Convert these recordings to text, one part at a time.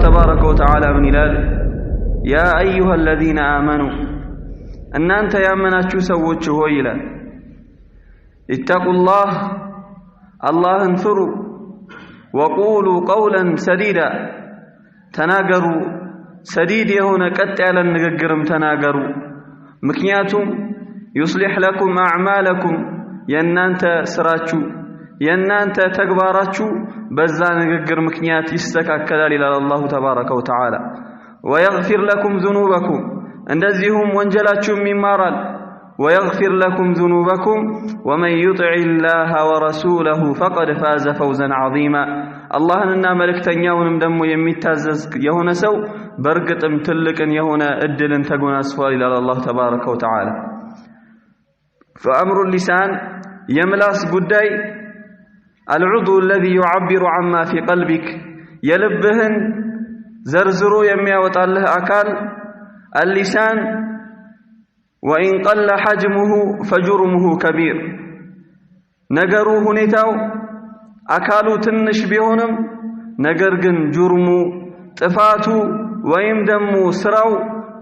تبارك وتعالى من إلال يا أيها الذين آمنوا أن أنت يا مناتشو سوتشو إلى اتقوا الله انثروا وقولوا قولا سديدا تناقروا سديد هنا قد على النقرم تناقروا مكنياتهم يصلح لكم أعمالكم ينانت سراتشو ينانت تكباراتشو بزا نقر مكنيات يستكاكل إلى الله تبارك وتعالى ويغفر لكم ذنوبكم اندزيهم وانجلاتشو من مارال ويغفر لكم ذنوبكم ومن يطع الله ورسوله فقد فاز فوزا عظيما الله اننا ملكتنياونم دمو يميتازز يهونه سو برغطم تلقن يهونه ادلن تغوناسفال الى الله تبارك وتعالى فامر اللسان يملاس غداي العضو الذي يعبر عما في قلبك يلبهن زرزرو يمياوطالله اكال اللسان وإن قل حجمه فجرمه كبير نجرو هنيتاو أكالو تنش بيهونم نجرجن جرمو تفاتو ويمدمو سراو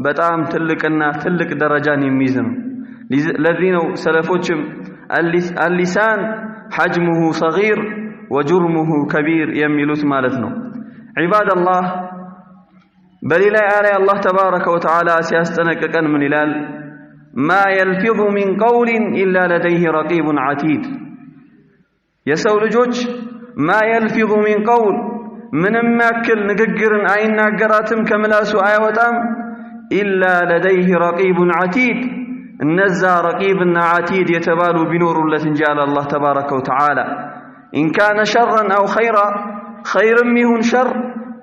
بتعم تلقنا تلق درجان يميزن الذين سلفوچم اللسان حجمه صغير وجرمه كبير يميلوت مالتنا عباد الله بل لا يرى الله تبارك وتعالى سيستنققن من إلال ما يلفظ من قول إلا لديه رقيب عتيد يسول جوج ما يلفظ من قول من ماكل نققرن أين نقراتم كملاسو آيوتام إلا لديه رقيب عتيد النزا رقيب عتيد يتبالو بنور التي الله تبارك وتعالى إن كان شرا أو خيرا خير ميهن شر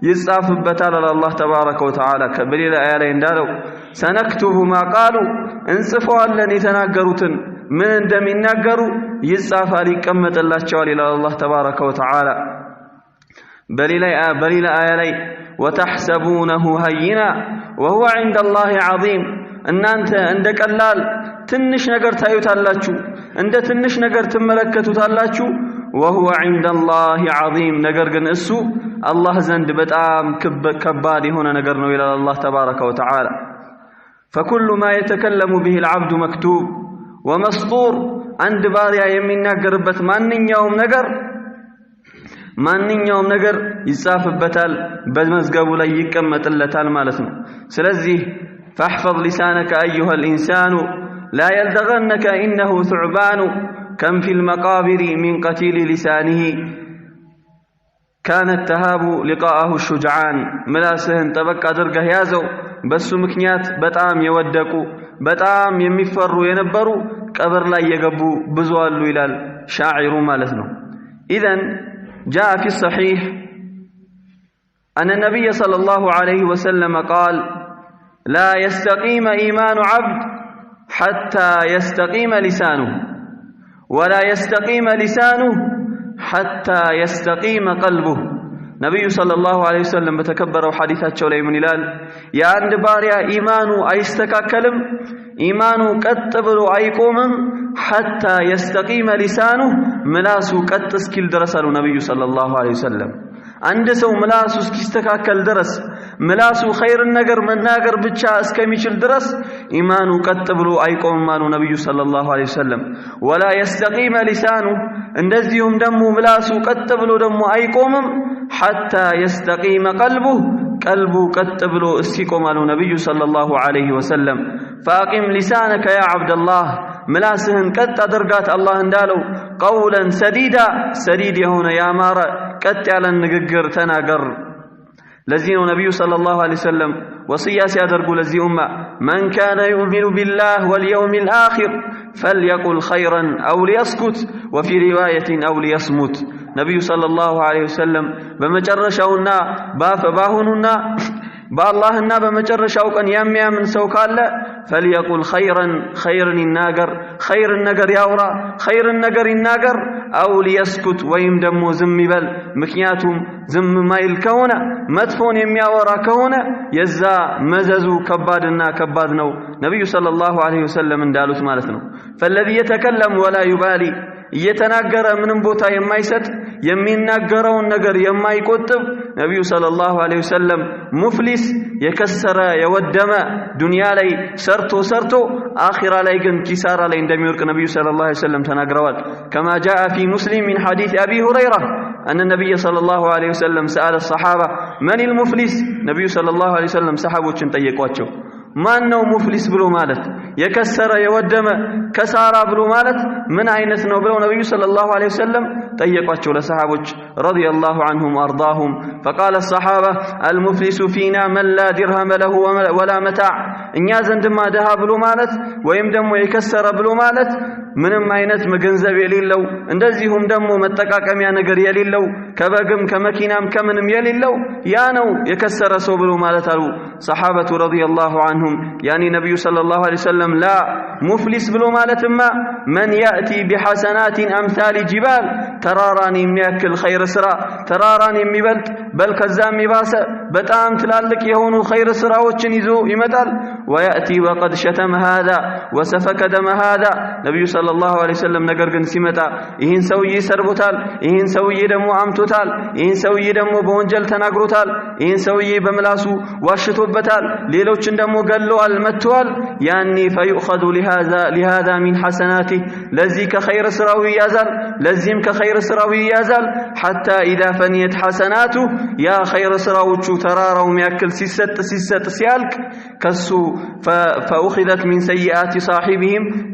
يصاف بتال الله تبارك وتعالى كبليل آيالين دالو سنكتب ما قالوا انصفوا لن يتناقروتن من اندم يناقروا يصاف عليك أمت الله شوال إلى الله تبارك وتعالى بليل آيالي وتحسبونه هينا وهو عند الله عظيم أن أنت عندك اللال تنش نقر تايوت اللاتشو عند تنش نقر تملكتوت اللاتشو وهو عند الله عظيم نقرقن السو الله زند بتام كبادي هنا نقرنو إلى الله تبارك وتعالى فكل ما يتكلم به العبد مكتوب ومسطور عند باريا يمين نقربت من يوم نقر يصاف بتال بمزقبو لا يكمت اللتال مالتنا سلزي فاحفظ لسانك أيها الإنسان لا يلدغنك إنه ثعبان كم في المقابر من قتيل لسانه كانت تهاب لقاءه الشجعان ملاسهن طبق درجه يازو بس مكنيات بتام يودقو بتام يمفروا ينبروا قبر لا يغبو بزوالو يلال شاعر مالتنا اذا جاء في الصحيح ان النبي صلى الله عليه وسلم قال لا يستقيم ايمان عبد حتى يستقيم لسانه ولا يستقيم لسانه حتى يستقيم قلبه نبي صلى الله عليه وسلم بتكبر وحديثات شولي من الال يا عند باريا إيمانه أيستكاكلم إيمانه كتبلو أيقومم حتى يستقيم لسانه ملاسو كتسكيل درسالو نبي صلى الله عليه وسلم عند سو ملاسو كيستكاكل درس ملاسو خير النجر من ناجر بتشا اسكميشل درس إيمانه كتبلو أيقوم مالو نبي صلى الله عليه وسلم ولا يستقيم لسانه اندزيهم دمو ملاسو كتبلو دمو أيقومم حتى يستقيم قلبه كتبلو استيقو مالو نبي صلى الله عليه وسلم فاقم لسانك يا عبد الله ملاسهن قد درجات الله اندالو قولا سديد هنا يا مارا قد على النقر تناقر لزين النبي صلى الله عليه وسلم وصية سيادرقوا لزي أمة من كان يؤمن بالله واليوم الآخر فليقل خيرا أو ليسكت وفي رواية أو ليصمت نبي صلى الله عليه وسلم بمجرشونا باهننا بالله بمجرشو كان يميا من سوكال فليقل خيرا النجر يورا خير النجر أو ليسكت ويمدمو زم بل مكنياتهم زم مايل كونا مدفون يميا ورا كونا يزا مززو كبادنا نبي صلى الله عليه وسلم اندالوت مالتنا فالذي يتكلم ولا يبالي እየተናገረ ምንም ቦታ የማይሰጥ የሚናገረውን ነገር የማይቆጥብ ነብዩ ሰለላሁ ዐለይሂ ወሰለም ሙፍሊስ የከሰረ የወደመ ዱንያ ላይ ሰርቶ አኺራ ላይ ግን ኪሳራ ላይ እንደሚወርቅ ነብዩ ሰለላሁ ዐለይሂ ወሰለም ተናግረዋል كما جاء في مسلم من حديث أبي هريرة أن النبي صلى الله عليه وسلم سأل الصحابة من المفلس نبي صلى الله عليه وسلم صحابوችን ጠየቋቸው ማን ነው ሙፍሊስ ብሎ ማለት የከሰረ የወደመ ከሳራ ብሎ ማለት ምን አይነት ነው ብለው ነብዩ ሰለላሁ ዐለይሂ ወሰለም ጠየቋቸው ለሰሃቦች ረዲየላሁ ዐንሁም ወአርዳሁም فقال الصحابه المفلس فينا من لا درهم له ولا متاع እኛ ዘንድማ ደሃ ብሎ ማለት ወይም ደግሞ የከሰረ ብሎ ማለት ምንም አይነት መገንዘብ የሌለው እንደዚሁም ደግሞ መጠቃቀሚያ ነገር የሌለው ከበግም ከመኪናም ከምንም የሌለው ያ ነው የከሰረ ሰው ብሎ ማለት አሉ ሰሃበቱ ረዲየላሁ ዐንሁም يعني نبي صلى الله عليه وسلم لا مفلس بلو مالتما من يأتي بحسنات أمثال جبال تراراني مياكل خير سرا تراراني ميبلت بل كزام مباس بتام تلالك يهون خير سرا وچنيزو يمتال ويأتي وقد شتم هذا وسفك دم هذا نبي صلى الله عليه وسلم نقرقن سمتا إهن سوي سربتال إهن سوي دمو عمتتال إهن سوي دمو بونجل تناقرتال إهن سوي بملاسو واشتوبتال ليلوچن دمو قالوا المتوال يعني فيؤخذ لهذا من حسناته لذي كخير سراوي يزال لزيم كخير سراوي يزال حتى إذا فنيت حسناته يا خير سراوچو ترارا ومياكل سيست سيالك كسو فأخذت من سيئات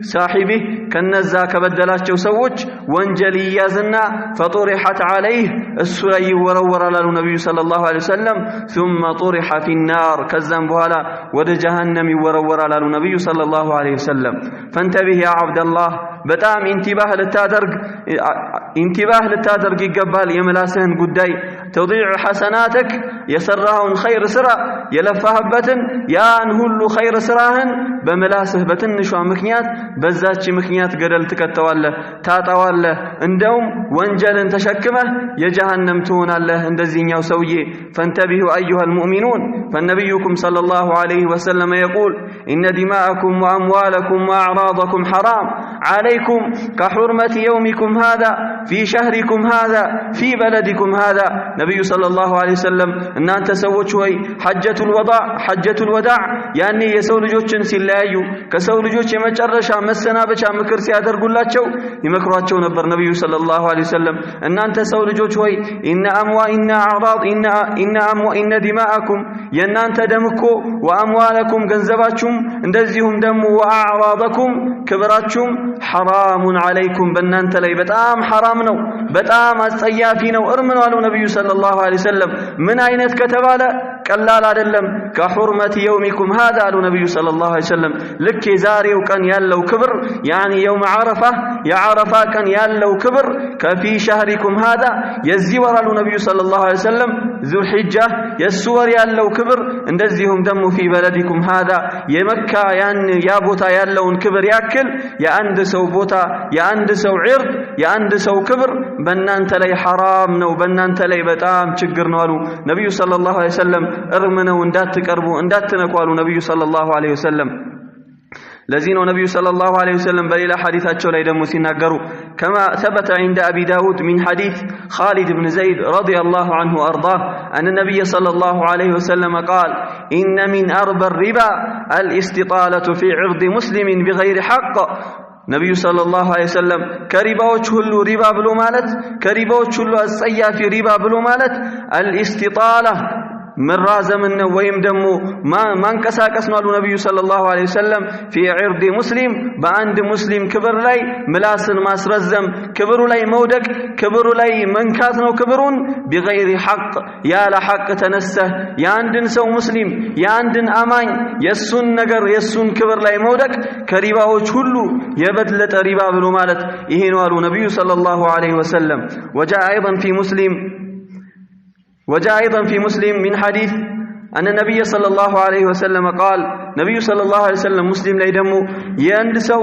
صاحبه كنزا كبدلاتشو سوج وانجلي يازنا فطرحت عليه السلي ورور على النبي صلى الله عليه وسلم ثم طرح في النار كزن بوالا ود جهنم ورور على النبي صلى الله عليه وسلم فانتبه يا عبد الله بتام انتباه للتادرق يقبال يملاسهن قداي تضيع حسناتك يسرهن خير سرا يلفهبتن يان هلو خير سراهن بملاسه بتنشو مكنيات بزاتش مكنيات قدل تكتواله تاتواله اندوم وانجل تشكمه يجهنم تون الله اندزين يوسويه فانتبهوا أيها المؤمنون فالنبيكم صلى الله عليه وسلم يقول إن دماءكم وأموالكم وأعراضكم حرام عليكم كحرمة يومكم هذا في شهركم هذا في بلدكم هذا نبي صلى الله عليه وسلم أن أنت سوت شوي حجة الوداع يعني يسول جوتشن سلايو كسول جوتش مجرشا مسنا بشا مكر سيادر قلاتشو يمكرواتشو نبر نبي صلى الله عليه وسلم أن أنت سول جوت شوي إن أعراض إن دماءكم ين أنت دمكو وأموالكم جنزباتكم اندزيهم دم وأعراضكم كبراتكم حرام عليكم بنانت لي بتام حرامنا بتام السيافين وارمنوا على النبي صلى الله عليه وسلم من أين كتبالا كلا دلم كحرمة يومكم هذا على النبي صلى الله عليه وسلم لك زاري وكان يالو كبر يعني يوم عرفة يا عرفة كان يالو كبر كفي شهركم هذا يزور على النبي صلى الله عليه وسلم ذو الحجة يسور يالو كبر اندزيهم دم في بلدكم هذا يمكة يعني يا بوتا يالون كبر ياكل يا عند سو بوتا يا عند سو عرض يا عند سو كبر بنانت لي حرام نو بنانت لي بتام ችግር ነው አሉ ነብዩ ሰለላሁ ዐለይሂ ወሰለም እርምነው እንዳትቀርቡ እንዳትነኳሉ ነብዩ ሰለላሁ ዐለይሂ ወሰለም ለዚህ ነው ነብዩ ሰለላሁ ዐለይሂ ወሰለም በሌላ ሐዲታቸው ላይ ደግሞ ሲናገሩ كما ثبت عند ابي داود من حديث خالد بن زيد رضي الله عنه وارضاه ان النبي صلى الله عليه وسلم قال ان من اربى الربا الاستطاله في عرض مسلم بغير حق نبي صلى الله عليه وسلم كريباوچ ሁሉ ሪባ ብሎ ማለት ከሪባዎች ሁሉ አስጸያፊ ሪባ ብሎ ማለት الاستطاله مرازمن ወይም ደግሞ ማንቀሳቀስ ነው አሉ ነብዩ ሰለላሁ ዐለይሂ ወሰለም في عرض مسلم በአንድ ሙስሊም ክብር ላይ ምላስን ማስረዘም ክብሩ ላይ መውደቅ ክብሩ ላይ መንካት ነው ክብሩን بغير حق ያለ ሐቅ ተነሰህ ያንድን ሰው ሙስሊም ያንድን አማኝ የሱን ነገር የሱን ክብር ላይ መውደቅ ከሪባዎች ሁሉ የበለጠ ሪባ ብሎ ማለት ይሄ ነው አሉ ነብዩ ሰለላሁ ዐለይሂ ወሰለም وجاء أيضا في مسلم من حديث أن النبي صلى الله عليه وسلم قال نبي صلى الله عليه وسلم مسلم لا يدمو يندسو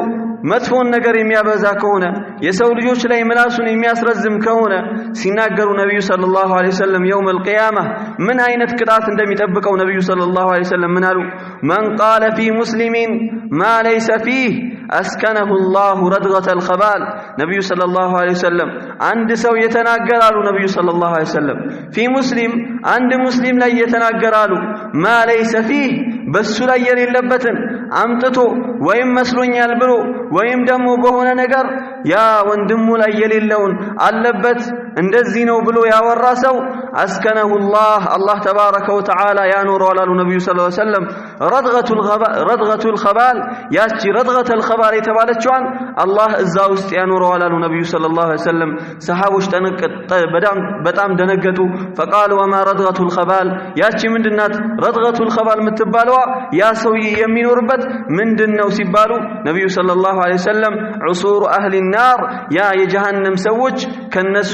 መጥፎን ነገር የሚያበዛ ከሆነ የሰው ልጆች ላይ ምላሱን የሚያስረዝም ከሆነ ሲናገሩ ነብዩ ሰለላሁ ዐለይሂ ወሰለም يوم القيامة ምን አይነት ቅጣት እንደሚጠብቀው ነብዩ ሰለላሁ ዐለይሂ ወሰለም ምን አሉ من قال في مسلم ما ليس فيه أسكنه الله ردغة الخبال نبي صلى الله عليه وسلم عند سو يتناقرالو نبي صلى الله عليه وسلم في مسلم عند مسلم لا يتناقرالو ما ليس فيه بس لا يلبتن አምጥቶ ወይም መስሎኛል ብሎ ወይም ደግሞ በሆነ ነገር ያ ወንድሙ ላይ የሌለውን አለበት እንደዚህ ነው ብሎ ያወራ ሰው አስከነሁላህ አላህ ተባረከ ወተዓላ ያኖረዋል አሉ ነብዩ ሰለላሁ ዐለይሂ ወሰለም ረድገቱል ኸባል ያቺ ረድገቱል ኸባል የተባለችዋን አላህ እዛ ውስጥ ያኖረዋል አሉ ነብዩ ሰለላሁ ዐለይሂ ወሰለም ሰሃቦች በጣም ደነገጡ فقال وما رضغة الخبال ያቺ ምንድናት ረድገቱል ኸባል የምትባለዋ ያ ሰው የሚኖርበት ምንድነው ሲባሉ ነብዩ ሰለላሁ ዐለይሂ ወሰለም ዑሱር አህሊ النار ያ የጀሃነም ሰዎች ከነሱ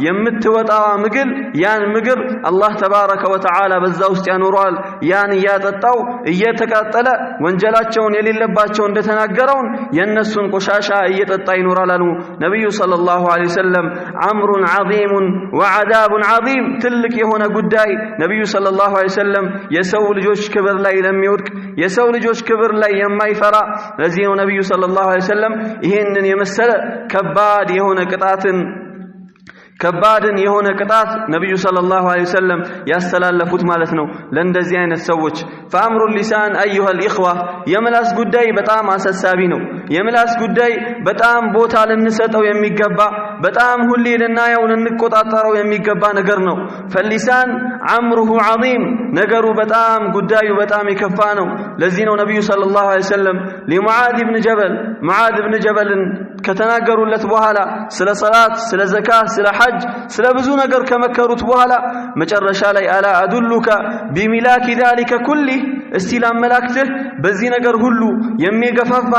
የምትወጣዋ ምግል ያን ምግብ አላህ ተባረከ ወተዓላ በዛ ውስጥ ያኖረዋል ያን ያጠጣው እየተቃጠለ ወንጀላቸውን የሌለባቸው እንደተናገረውን የነሱን ቆሻሻ እየጠጣ ይኖራል አሉ ነብዩ ሰለላሁ ዐለይሂ ወሰለም አምሩን ዐዚም ወዐዛቡን ዐዚም ትልቅ የሆነ ጉዳይ ነብዩ ሰለላሁ ዐለይሂ ወሰለም የሰው ልጆች ክብር ላይ ለሚወድቅ የሰው ልጆች ክብር ላይ የማይፈራ ለዚህ ነው ነብዩ ሰለላሁ ዐለይሂ ወሰለም ይሄንን የመሰለ ከባድን የሆነ ቅጣት ነብዩ ሰለላሁ ዐለይሂ ወሰለም ያስተላለፉት ማለት ነው ለእንደዚህ አይነት ሰዎች فامر اللسان ايها الاخوه የምላስ ጉዳይ በጣም አሳሳቢ ነው የምላስ ጉዳይ በጣም ቦታ ልንሰጠው የሚገባ በጣም ሁሌ ልናየው ልንቆጣጣረው የሚገባ ነገር ነው فاللسان امره عظيم ነገሩ በጣም ጉዳዩ በጣም የከፋ ነው ለዚህ ነው ነብዩ ሰለላሁ ዐለይሂ ወሰለም ለሙዓዝ ኢብኑ ጀበልን ከተናገሩለት በኋላ ስለ ሰላት ስለ ዘካት ስለ ሐጅ ስለ ብዙ ነገር ከመከሩት በኋላ መጨረሻ ላይ አላ አዱሉካ ቢሚላኪ ذلك كله እስቲላም መላክትህ በዚህ ነገር ሁሉ የሚገፋፋ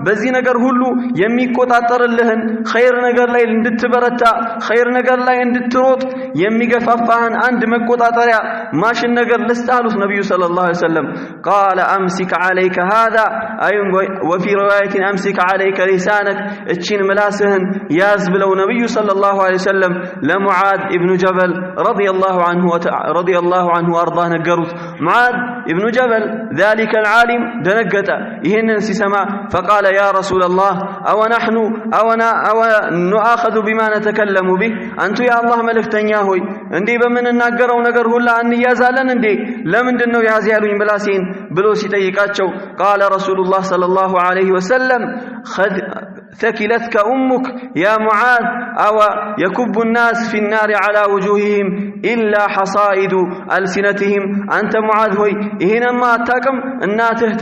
በዚህ ነገር ሁሉ የሚቆጣጠርልህን ኸይር ነገር ላይ እንድትበረታ ኸይር ነገር ላይ እንድትሮጥ የሚገፋፋህን አንድ መቆጣጠሪያ ማሽን ነገር ልስጣሉት ነብዩ ሰለላሁ ዐለይሂ ወሰለም قال امسك عليك هذا اي وفي روايه امسك عليك لسانك እቺን ምላስህን ያዝ ብለው ነብዩ ሰለላሁ ዐለይሂ ወሰለም ለሙዓዝ ኢብኑ ጀበል ረዲየላሁ ዐንሁ ወአርዳ ነገሩት ሙዓዝ ኢብኑ ጀበል ذلك العالم ደነገጠ ይሄንን ሲሰማ فقال يا رسول الله او نحن او نؤاخذ بما نتكلم به አንቱ የአላህ መልእክተኛ ሆይ እንዴ በመንናገረው ነገር ሁላ እንያዛለን እንዴ ለምንድነው ያዝ ያሉኝ ምላሴን ብሎ ሲጠይቃቸው قال رسول الله صلى الله عليه وسلم ثكلتك أمك يا معاذ أو يكب الناس في النار على وجوههم إلا حصائد ألسنتهم أنت معاذ هوي إهنما أتاكم الناته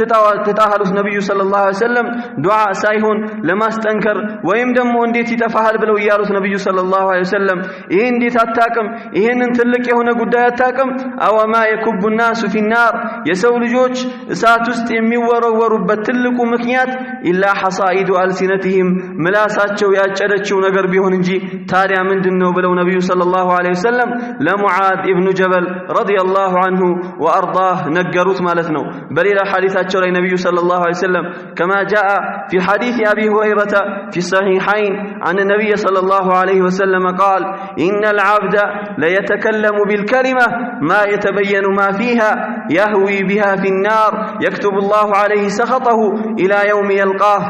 تتاهلوا النبي صلى الله عليه وسلم دعاء سايهون لما استنكر ويمدم انديت تفاهل بلو يارث النبي صلى الله عليه وسلم انديت أتاكم إهن انتلك هنا قد أتاكم أو ما يكب الناس في النار يسول جوج ساتست يميور بتلك مكنيات إلا حصائد ألسنتهم ምላሳቸው ያጨደችው ነገር ቢሆን እንጂ ታዲያ ምንድነው ብለው ነብዩ ሰለላሁ ዐለይሂ ወሰለም ለሙዓዝ ኢብኑ ጀበል ረዲየላሁ ዐንሁ ወአርዳህ ነገሩት ማለት ነው በሌላ ሐዲሳቸው ላይ ነብዩ ሰለላሁ ዐለይሂ ወሰለም كما جاء في حديث ابي هريره في الصحيحين عن النبي صلى الله عليه وسلم قال ان العبد لا يتكلم بالكلمه ما يتبين ما فيها يهوي بها في النار يكتب الله عليه سخطه الى يوم يلقاه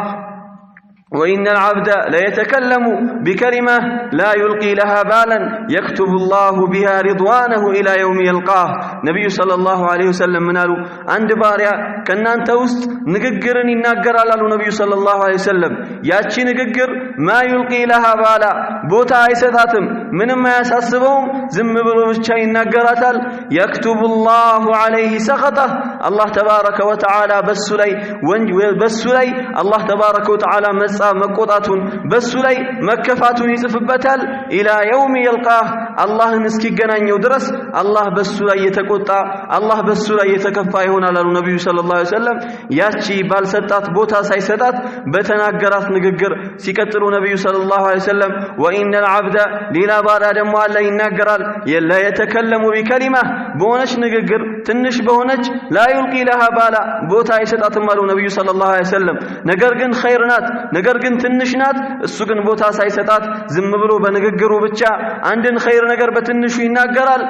وإن العبد لا يتكلم بكلمة لا يلقي لها بالا يكتب الله بها رضوانه إلى يوم يلقاه نبي صلى الله عليه وسلم منالو عند باريا كنا أنت وسط نققرني ناقر على النبي صلى الله عليه وسلم ياتشي نققر ما يلقي لها بالا بوتا عيساتهم من ما يساسبهم زم بلوشي ناقراتال يكتب الله عليه سخطه الله تبارك وتعالى بسلي الله تبارك وتعالى የተነሳ መቆጣቱን በሱ ላይ መከፋቱን ይጽፍበታል ኢላ የውም ይልቃህ አላህን እስኪገናኘው ድረስ አላህ በሱ ላይ የተቆጣ አላህ በሱ ላይ የተከፋ ይሆናል አሉ ነብዩ ሰለላሁ ዐለይሂ ወሰለም ያቺ ባልሰጣት ቦታ ሳይሰጣት በተናገራት ንግግር ሲቀጥሉ ነብዩ ሰለላሁ ዐለይሂ ወሰለም ወኢነል ዐብደ ሌላ ባሪያ ደግሞ አለ ይናገራል የላ የተከለሙ ቢከሊማ በሆነች ንግግር ትንሽ በሆነች ላ ይልቂ ለሃ ባላ ቦታ አይሰጣትም አሉ ነብዩ ሰለላሁ ዐለይሂ ወሰለም ነገር ግን ኸይር ናት ነገር ግን ትንሽ ናት እሱ ግን ቦታ ሳይሰጣት ዝም ብሎ በንግግሩ ብቻ አንድን ኸይር ነገር በትንሹ ይናገራል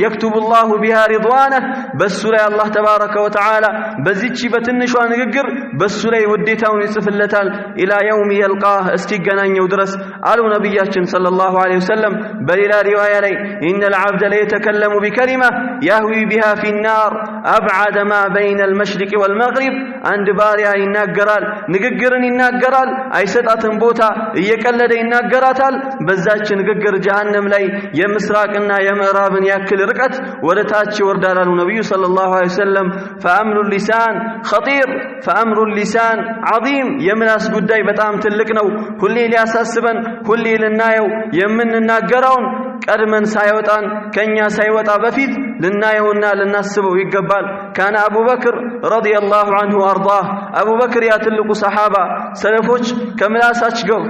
የክቱቡላሁ ቢሃ ሪድዋነህ በሱ ላይ አላህ ተባረከ ወተዓላ በዚህች በትንሿ ንግግር በሱ ላይ ውዴታውን ይጽፍለታል ኢላ የውም ይልቃህ እስኪገናኘው ድረስ አሉ ነብያችን ሰለላሁ ዐለይሂ ወሰለም በሌላ ሪዋያ ላይ ኢነል ዐብደ ለየተከለሙ ቢከሊማ ያህዊ ቢሃ ፊናር አብዓደ ማ በይነ አልመሽሪቅ ወልመግሪብ አንድ ባሪያ ይናገራል ንግግርን ይናገራል አይሰጣትም ቦታ እየቀለደ ይናገራታል በዛች ንግግር ጀሃነም ላይ የምስራቅና የምዕራብን ያክል ርቀት ወደታች ይወርዳል አሉ ነብዩ ሰለላሁ ዐለይሂ ወሰለም ፈአምሩ ሊሳን ኸጢር ፈአምሩ ሊሳን ዐዚም የምላስ ጉዳይ በጣም ትልቅ ነው ሁሌ ሊያሳስበን ሁሌ ልናየው የምንናገረውን ቀድመን ሳይወጣን ከኛ ሳይወጣ በፊት ልናየውና ልናስበው ይገባል ካነ አቡበክር ረዲየላሁ ዐንሁ ወአርዳህ አቡበክር ያ ትልቁ ሰሃባ ሰለፎች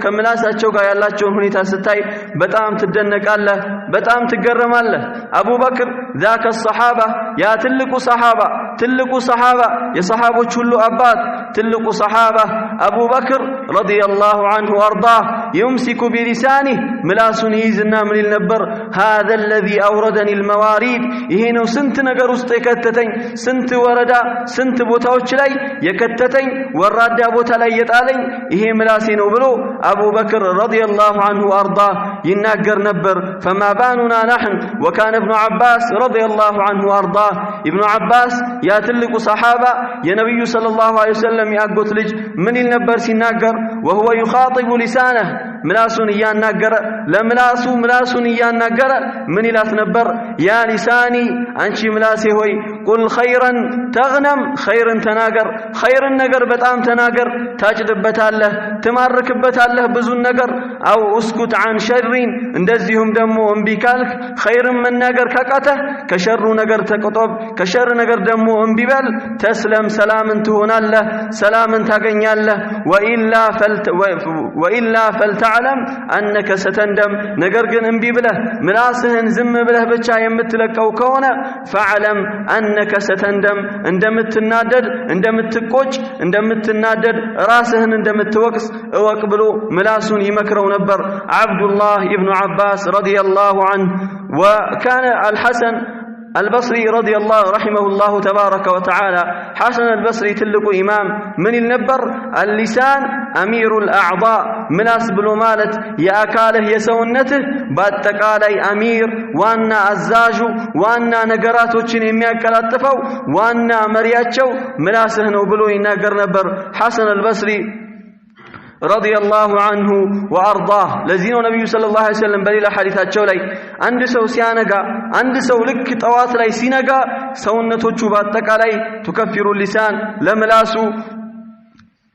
ከምላሳቸው ጋር ያላቸውን ሁኔታ ስታይ በጣም ትደነቃለህ በጣም ትገረማለህ አቡበክር ذاك الصحابه ያ ትልቁ ሰሃባ የሰሃቦች ሁሉ አባት ትልቁ ሰሃባ አቡበክር ረዲየላሁ ዐንሁ ወአርዳህ يمسك بلسانه ምላሱን ይይዝና ምን ይል ነበር هذا الذي أوردني الموارد ይሄ ነው ስንት ነገር ውስጥ የከተተኝ ስንት ወረዳ ስንት ቦታዎች ላይ የከተተኝ ወራዳ ቦታ ላይ የጣለኝ ይሄ ምላሴ ነው ብሎ አቡበክር ረዲየላሁ ዐንሁ ወአርዳህ ይናገር ነበር فما باننا نحن وكان ابن عباس رضي الله عنه وارضاه ابن عباس يا تلق صحابه يا نبي صلى الله عليه وسلم ያጎት ልጅ ምን ይል ነበር ሲናገር وهو يخاطب لسانه ምላሱን ያናገረ ለምላሱ ምላሱን ያናገረ ምን ይላት ነበር ያ ሊሳኒ አንቺ ምላሴ ሆይ ቁል ኸይረን ተግነም ኸይርን ተናገር ኸይርን ነገር በጣም ተናገር ታጭድበታለህ ትማርክበታለህ ብዙ ነገር አው እስኩት عن ሸሪን እንደዚሁም ደግሞ እምቢ ካልክ ኸይርን መናገር ካቃተህ ከሸሩ ነገር ተቆጠብ ከሸር ነገር ደግሞ እምቢ በል ተስለም ሰላምን ትሆናለህ ሰላምን ታገኛለህ ወኢላ ፈልተዕለም أنك ستندم ነገር ግን እምቢ ብለህ ምላስህን ዝም ብለህ ብቻ የምትለቀው ከሆነ فعلم أنك ستندم እንደምትናደድ እንደምትቆጭ እንደምትናደድ ራስህን እንደምትወቅስ እወቅ ብሎ ምላሱን ይመክረው ነበር عبدالله ابن عباس رضي الله عنه وكان الحسن البصري رضي الله رحمه الله تبارك وتعالى حسن البصري تلقوا إمام من النبر اللسان أمير الأعضاء ملاس بلومالت يا أكاله يسونته باتقالي أمير وانا أزاجو وانا نقراتو چني مياكالاتفو وانا مرياتشو ملاسهن وبلو يناقر نبر حسن البصري رضي الله عنه وارضاه لذين النبي صلى الله عليه وسلم بليل حديثاቸው ላይ አንድ ሰው ሲያነጋ አንድ ሰው ልክ ጠዋት ላይ ሲነጋ ሰውነቶቹ በአጠቃላይ تكفر اللسان ለምላሱ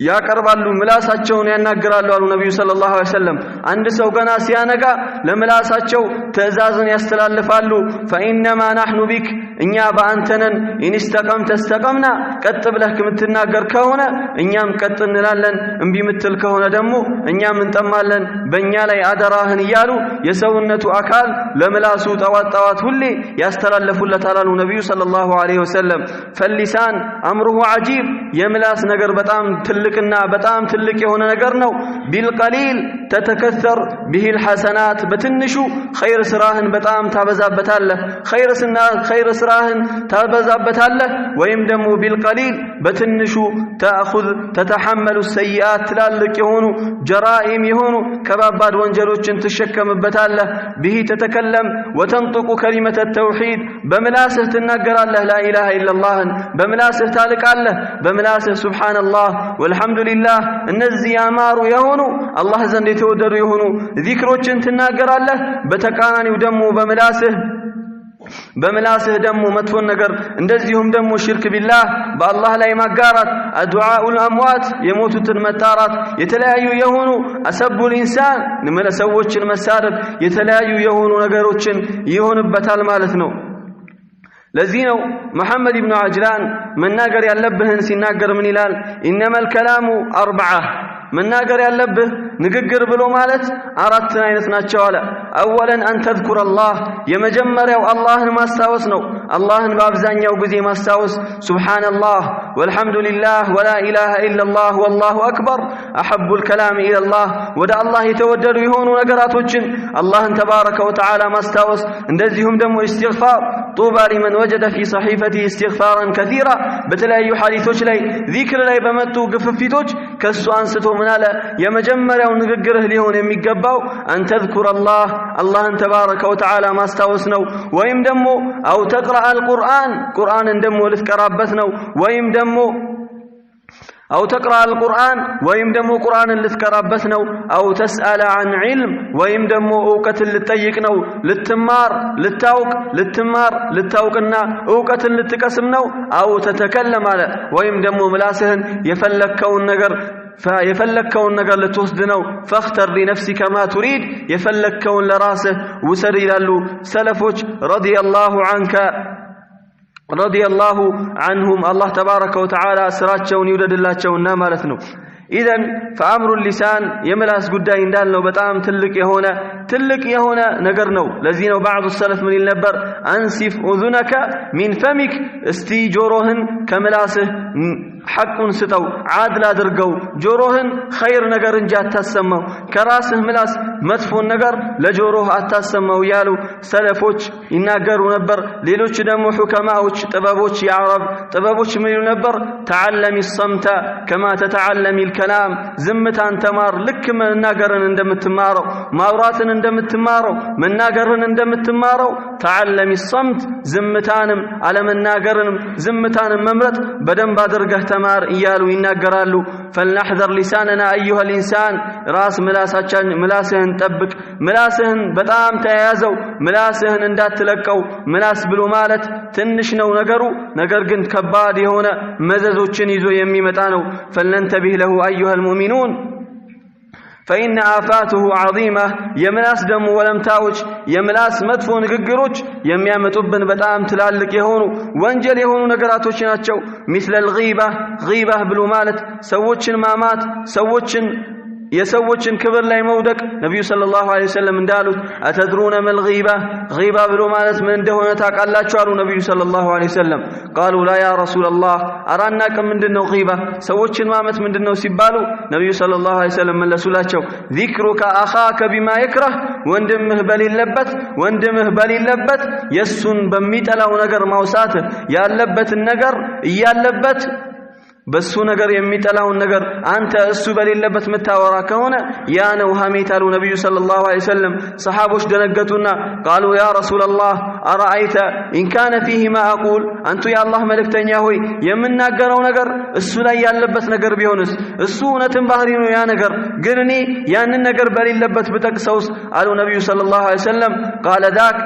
ያቀርባሉ ምላሳቸውን ያናገራሉ አሉ ነብዩ ሰለላሁ ዐለይሂ ወሰለም አንድ ሰው ገና ሲያነጋ ለምላሳቸው ትእዛዝን ያስተላልፋሉ فإنما نحن بك እኛ በአንተነን ኢንስተቀም ተስተቀምና ቀጥ ብለህ ከምትናገር ከሆነ እኛም ቀጥ እንላለን እምቢ ምትል ከሆነ ደግሞ እኛም እንጠማለን በእኛ ላይ አደራህን ይያሉ የሰውነቱ አካል ለምላሱ ጠዋት ሁሌ ያስተላልፉለታል አሉ ነብዩ ሰለላሁ ዐለይሂ ወሰለም فاللسان امره عجيب የምላስ ነገር በጣም ትልቅና በጣም ትልቅ የሆነ ነገር ነው ቢልቀሊል ተተከሰር به الحسنات በትንሹ ኸይር ስራህን በጣም ታበዛበታለህ ኸይር ስራህን ታበዛበታለህ ወይም ደግሞ ቢልቀሊል በትንሹ تاخذ تتحمل السيئات ትላልቅ የሆኑ ጀራኢም የሆኑ ከባባድ ወንጀሎችን ትሸከምበታለህ به تتكلم وتنطق كلمة التوحيد በምላስህ ትናገራለህ لا اله الا الله በምላስህ ታልቃለህ በምላስህ سبحان الله والحمد لله እነዚህ ያማሩ የሆኑ አላህ ዘንድ የተወደዱ የሆኑ ዚክሮችን ትናገራለህ በተቃናኒው ደግሞ በምላስህ በምላስህ ደግሞ መጥፎን ነገር እንደዚሁም ደግሞ ሽርክ ቢላህ በአላህ ላይ ማጋራት ዱዓኡል አምዋት የሞቱትን መጣራት የተለያዩ የሆኑ አሰቡል ኢንሳን ሰዎችን መሳደብ የተለያዩ የሆኑ ነገሮችን ይሆንበታል ማለት ነው ለዚህ ነው መሐመድ ኢብኑ አጅላን መናገር ያለብህን ሲናገር ምን ይላል ኢነመል ከላሙ አርበዓ መናገር ያለብህ ንግግር ብሎ ማለት አራት አይነት ናቸው አለ አወለን አን ተذكر الله የመጀመሪያው አላህን ማስታወስ ነው አላህን በአብዛኛው ጊዜ ማስታወስ ሱብሃንአላህ ወልሐምዱሊላህ ወላ ኢላሃ ኢላላህ ወላሁ አክበር አሐቡ الكلام الى الله ወደ አላህ የተወደዱ የሆኑ ነገራቶችን አላህን ተባረከ ወተዓላ ማስታወስ እንደዚሁም ደግሞ ኢስቲግፋር طوبى لمن وجد في صحيفته استغفارا كثيرا በተለያዩ ሐዲሶች ላይ ዚክር ላይ በመጡ ግፍፊቶች ከሱ አንስቶ ምናለ የመጀመሪያው ንግግርህ ሊሆን የሚገባው أن تذكر الله አላህን ተባረከ ወተዓላ ማስታወስ ነው ወይም ደግሞ أو تقرأ القرآن ቁርአንን ደግሞ ልትቀራበት ነው ወይም ደግሞ أو تقرأ القرآن ويم دمو قرآن لتقرابت نو أو تسأل عن علم ويم دمو أوقت لتطيق نو للتمار للتوق للتمار للتوقنا أوقت لتقسم نو أو تتكلم على ويم دمو ملاسهن يفلكون نجر فيفلكون نجر لتوسدنو فاختر لنفسك ما تريد يفلكون لراسه وسر يلالو سلفوج رضي الله عنك رضي الله عنهم الله تبارك وتعالى سراتشون يودد اللهشوننا مالتنو إذن فأمر اللسان يملاس قداء اندالنو بتام تلك يهونا نقرنو لذينو بعض السلف من النبر أنسف أذنك من فمك استيجورهن كملاسه حق ستو عادل درقو جوروهن خير نقر جات تسمو كراسه ملاس مدفو النقر لجوروه أتسمو يالو سلفوش يناقروا نبر ليلوش دمو حكماوش طبابوش يعرب طبابوش من نبر تعلم الصمت كما تتعلم الكلام زمتان تمار لك من ناقرن اندم التمارو ماوراتن اندم التمارو من ناقرن اندم التمارو تعلم الصمت زمتانم على من ناقرن زمتانم ممرت بدن بادرقه تمار إيالو يناقرالو فلنحذر لساننا أيها الإنسان راس ملاسهن تبك ملاسهن بتام تيازو ملاسهن اندات تلقو ملاس بلو مالت تنشنو نقر قنت كبادي هنا مززو تشنيزو يمي متانو فلننتبه له أيها المؤمنون فإن آفاته عظيمة يملاس دم ولم تاوج يملاس مدفو نققروج يميامتوبن بتام تلالك يهونو وانجل يهونو نقراتوش ناتشو مثل غيبة بلو مالت سووچن مامات سووچن يسوچن كبر لا يمودك نبي صلى الله عليه وسلم اندالو أتدرون ما غيبة بلو مالت من دهونا تاقالاتشو قالوا نبي صلى الله عليه وسلم قالوا لا يا رسول الله أرانا كم من دنو غيبة سوچن مامت من دنو سبالو نبي صلى الله عليه وسلم من لسولاتشو ذكرك أخاك بما يكره واندمه بل اللبت يسن بميت له نقر موساته يا اللبت النقر يا اللبت بس نجر يميتلاون نجر أنت السبل اللبت متاوراك هنا يا نوهامي تالو نبي صلى الله عليه وسلم صحابوش دنقتنا قالوا يا رسول الله أرأيت إن كان فيه ما أقول أنت يا الله ملك تنياهوي يمن نجر ونجر السلا يلبت نجر بيونس السونة بحرين يا نجر قرني يا النجر بل اللبت بتقصوص قالوا نبي صلى الله عليه وسلم قال ذاك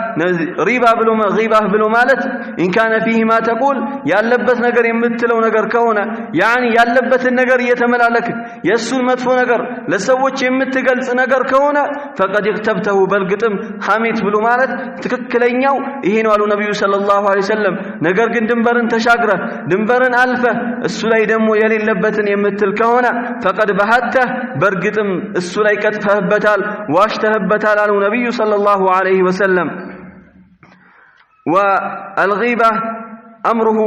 غيبة بلو مالت إن كان فيه ما تقول يا اللبت نجر يمتلو نجر كونه يعني ያለበትን ነገር እየተመላለክ የሱን መጥፎ ነገር ለሰዎች የምትገልጽ ነገር ከሆነ فقد اغتبته በልግጥም ሐሜት ብሎ ማለት ትክክለኛው ይሄ ነው አሉ ነብዩ ሰለላሁ ዐለይሂ ወሰለም ነገር ግን ድንበርን ተሻግረ ድንበርን አልፈ እሱ ላይ ደግሞ የሌለበትን የምትል ከሆነ فقد بهته በርግጥም እሱ ላይ ቀጥፈህበታል ዋሽተህበታል አሉ ነብዩ ሰለላሁ ዐለይሂ ወሰለም والغيبة أمره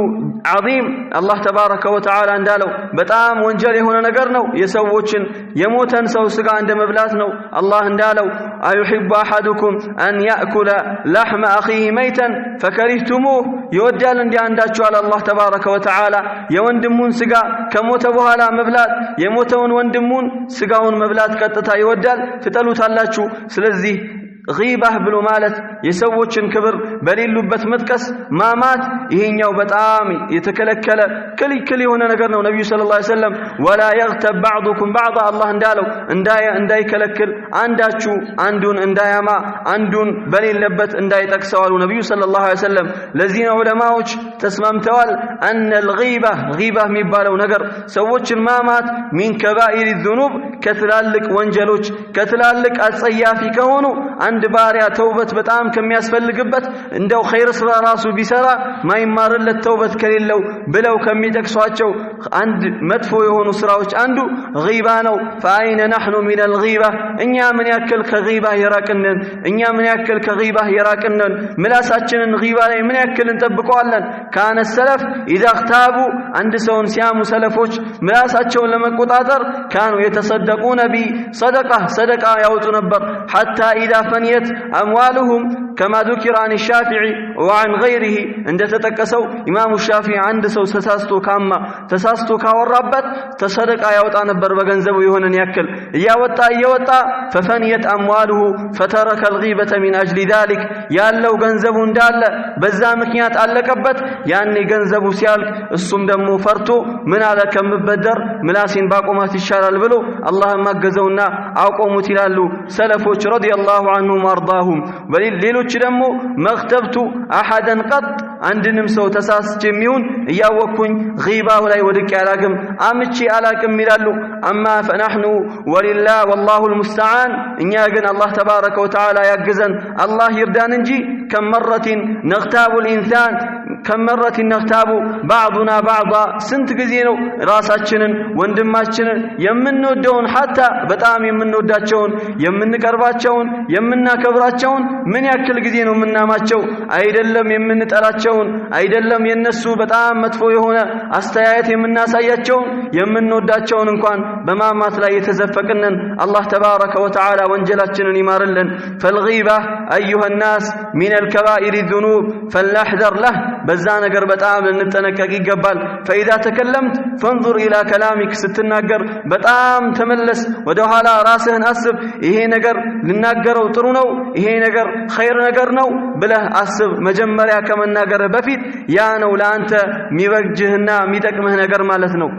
عظيم الله تبارك وتعالى اندالو بتام وانجلي هنا نقرنو يسووچن يموتن سو سقا عند مبلاتنو الله اندالو أيحب أحدكم أن يأكل لحم أخيه ميتا فكرهتموه يودال اندي عنداتشو على الله تبارك وتعالى يوندمون سقا كموت بوهالا مبلات يموتون وندمون سقاون مبلات قطتا يودال تتلو تالاتشو سلزي غيبة بلو مالت يسووچن كبر بليلوبت مጥቀስ ማማት ይሄኛው በጣም የተከለከለ ክልክል የሆነ ነገር ነው ነብዩ ሰለላሁ ዐለይሂ ወሰለም ولا يغتب بعضكم بعضا الله እንዳለው እንዳይከለክል አንዳችሁ አንዱን እንዳያማ አንዱን በሌለበት እንዳይጠቅሰው አሉ ነብዩ ሰለላሁ ዐለይሂ ወሰለም ለዚህ ነው ዑለማዎች ተስማምተዋል ان الغيبه غيبه የሚባለው ነገር ሰዎችን ማማት من كبائر الذنوب ከትላልቅ ወንጀሎች ከትላልቅ አጸያፊ ከሆኑ አንድ ባሪያ ተውበት በጣም ከሚያስፈልግበት እንደው ኸይር ስራ ራሱ ቢሰራ ማይማርለት ተውበት ከሌለው ብለው ከሚጠቅሷቸው አንድ መጥፎ የሆኑ ስራዎች አንዱ غيبه ነው فاين نحن من الغيبه እኛ ምን ያክል ከغيبه የራቅነን እኛ ምን ያክል ከغيبه የራቅነን ምላሳችንን غيبه ላይ ምን ያክል እንጠብቀዋለን كان السلف اذا اغتابوا عند ሰውን ሲያሙ ሰለፎች ምላሳቸውን ለመቆጣጠር كانوا يتصدقون بصدقه ያወጡ ነበር حتى اذا فنيت اموالهم كما ذكر عن الشافعي وعن غيره عند تتقسو امام الشافعي عند ሰው ተሳስቶ ካወራበት ተሰደቃ ያወጣ ነበር በገንዘቡ የሆነን ያክል ያወጣ ففنيت امواله فترك الغيبه من اجل ذلك ያለው ገንዘቡ እንዳለ በዛ ምክንያት አለቀበት ያኔ ገንዘቡ ሲያልቅ እሱም ደግሞ ፈርቶ ምን አለ ከምበደር ምላሴን ባቆማት ይሻላል ብሎ አላህ ማገዘውና አቆሙት ይላሉ ሰለፎች ረዲየላሁ ዐንሁም ወአርዳሁም ሌሎች ደግሞ መክተብቱ አሐደን ቀጥ አንድንም ሰው ተሳስቼ የሚሆን ያወኩኝ غيባው ላይ ወድቄ አላቅም አምጪ አላቅም ይላሉ አማ فنحن ولله والله المستعان እኛ ግን አላህ ተባረከ ወተዓላ ያግዘን አላህ ይርዳን እንጂ ከመረተ نغتاب الانسان ከመረተ نغتاب بعضنا بعضا ስንት ጊዜ ነው ራሳችንን ወንድማችንን የምንወደውን hatta በጣም የምንወዳቸውን የምንቀርባቸውን የምናከብራቸውን ምን ያክል ጊዜ ነው የምናማቸው አይደለም የምንጠላቸውን አይደለም የነሱ በጣም መጥፎ የሆነ አስተያየት የምናሳያቸው የምንወዳቸውን እንኳን በማማት ላይ የተዘፈቀነን አላህ ተባረከ ወተዓላ ወንጀላችንን ይማርልን فالغيبه ايها الناس من الكبائر الذنوب فلنحذر له በዛ ነገር በጣም ልንጠነቀቅ ይገባል فاذا تكلمت فانظر الى كلامك ስትናገር በጣም ተመለስ ወደ ኋላ ራስህን አስብ ይሄ ነገር ልናገረው ጥሩ ነው ይሄ ነገር ኸይር ነገር ነው ብለህ አስብ መጀመሪያ ከመናገር በፊት ያ ነው ለአንተ ሚበጅህና ሚጠቅምህ ነገር ማለት ነው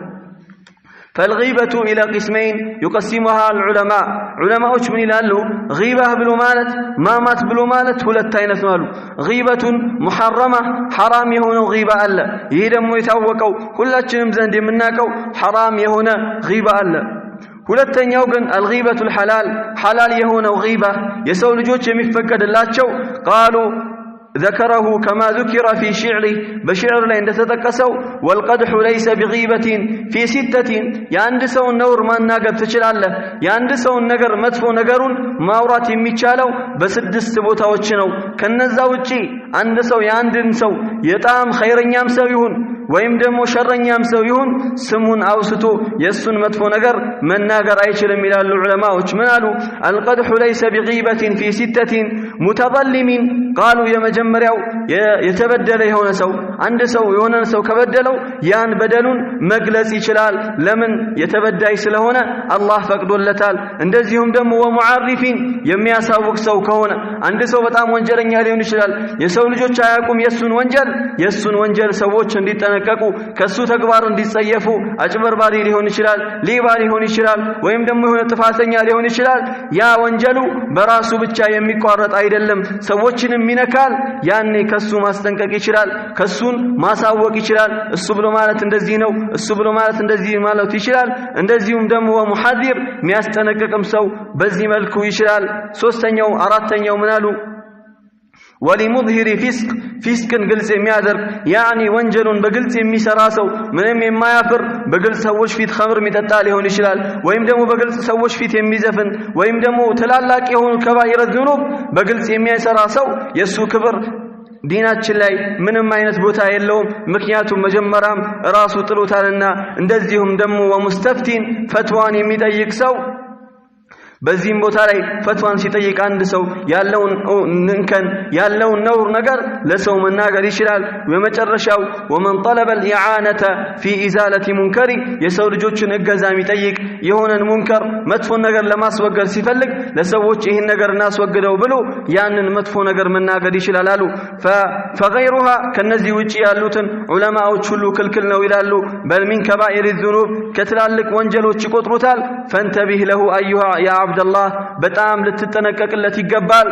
فالغيبة إلى قسمين يقسمها العلماء علماء من يلالو غيبة بلو مالت مامات بلو مالت ሁለት አይነት ነው غيبة محرمة حرام የሆነ غيبة አለ ይሄ ደግሞ የታወቀው ሁላችንም ዘንድ የምናውቀው حرام የሆነ غيبة አለ ሁለተኛው ግን الغيبة الحلال حلال የሆነው غيبة የሰው ልጆች የሚፈቀድላቸው قالوا ذكره كما ذكر في شعره بشعر لا عند تتقسو والقدح ليس بغيبة في ستة ያንድ ሰው ነውር ማናገር ትችላለህ ያንድ ሰው ነገር መጥፎ ነገሩን ማውራት የሚቻለው በስድስት ቦታዎች ነው ከነዛ ውጪ አንድ ሰው ያንድን ሰው የጣም ኸይረኛም ሰው ይሁን ወይም ደግሞ ሸረኛም ሰው ይሁን ስሙን አውስቶ የሱን መጥፎ ነገር መናገር አይችልም ይላሉ ዑለማዎች ምን አሉ القدح ليس بغيبة في ستة متظلم قالوا የመጀመሪያው የተበደለ የሆነ ሰው አንድ ሰው የሆነ ሰው ከበደለው ያን በደሉን መግለጽ ይችላል ለምን የተበዳይ ስለሆነ አላህ ፈቅዶለታል እንደዚሁም ደግሞ ወሙዓሪፊን የሚያሳውቅ ሰው ከሆነ አንድ ሰው በጣም ወንጀለኛ ሊሆን ይችላል የሰው ልጆች አያቁም የሱን ወንጀል ሰዎች እንዲጠነቀቁ ከሱ ተግባር እንዲጸየፉ አጭበርባሪ ሊሆን ይችላል ሌባ ሊሆን ይችላል ወይም ደግሞ የሆነ ጥፋተኛ ሊሆን ይችላል ያ ወንጀሉ በራሱ ብቻ የሚቋረጥ አይደለም ሰዎችንም ይነካል ያኔ ከሱ ማስጠንቀቅ ይችላል ከሱን ማሳወቅ ይችላል እሱ ብሎ ማለት እንደዚህ ነው እሱ ብሎ ማለት እንደዚህ ማለት ይችላል እንደዚሁም ደግሞ ወሙሐዲር የሚያስጠነቅቅም ሰው በዚህ መልኩ ይችላል ሶስተኛው አራተኛው ምናሉ ولمظهر فسق ግልጽ የሚያደርግ ያኒ ወንጀሉን በግልጽ የሚሰራ ሰው ምንም የማያፍር በግልጽ ሰዎች ፊት ኸምር የሚጠጣ ሊሆን ይችላል ወይም ደግሞ በግልጽ ሰዎች ፊት የሚዘፍን ወይም ደግሞ ተላላቅ የሆኑ ከባኢረ ذنوب በግልጽ የሚያሰራ ሰው የሱ ክብር ዲናችን ላይ ምንም አይነት ቦታ የለውም ምክንያቱም መጀመሪያም ራሱ ጥሎታልና እንደዚሁም ደግሞ ወሙስተፍቲን ፈትዋን የሚጠይቅ ሰው በዚህም ቦታ ላይ ፈትዋን ሲጠይቅ አንድ ሰው ያለውን እንከን ያለውን ነውር ነገር ለሰው መናገር ይችላል። በመጨረሻው ወመን طلب الإعانة في إزالة منكر የሰው ልጆችን እገዛ የሚጠይቅ የሆነን ሙንከር መጥፎ ነገር ለማስወገድ ሲፈልግ ለሰዎች ይህን ነገር እናስወግደው ብሎ ያንን መጥፎ ነገር መናገር ይችላል አሉ። فغيرها ከነዚህ ውጪ ያሉትን ዑለማዎች ሁሉ ክልክል ነው ይላሉ። በል ሚን ከባኢር الذنوب ከትላልቅ ወንጀሎች ይቆጥሩታል። فانتبه له أيها يا عبد الله በጣም ልትጠነቀቅለት ይገባል።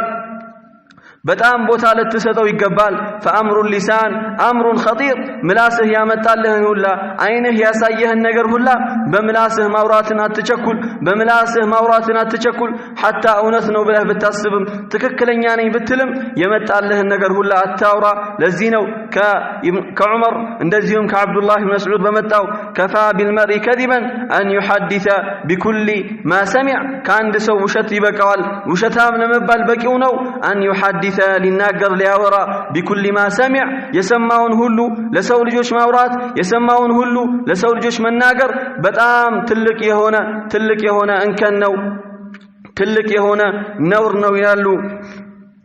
በጣም ቦታ ልትሰጠው ይገባል። فأمر اللسان أمر خطير ምላስህ ያመጣልህን ሁላ አይንህ ያሳየህን ነገር ሁላ በምላስህ ማውራትን አትቸኩል። በምላስህ ማውራትን አትቸኩል። حتى እውነት ነው ብለህ ብታስብም ትክክለኛ ነኝ ብትልም የመጣልህን ነገር ሁላ አታውራ። ለዚህ ነው ከዑመር እንደዚሁም ከአብዱላህ ብን መስዑድ በመጣው كفى بالمرء كذبا أن يحدث بكل ما سمع ከአንድ ሰው ውሸት ይበቃዋል። ውሸታም ለመባል በቂው ነው أن يحدث ሊናገር ሊያወራ بكل ما سمع የሰማውን ሁሉ ለሰው ልጆች ማውራት የሰማውን ሁሉ ለሰው ልጆች መናገር በጣም ትልቅ የሆነ እንከን ነው። ትልቅ የሆነ ነውር ነው ይላሉ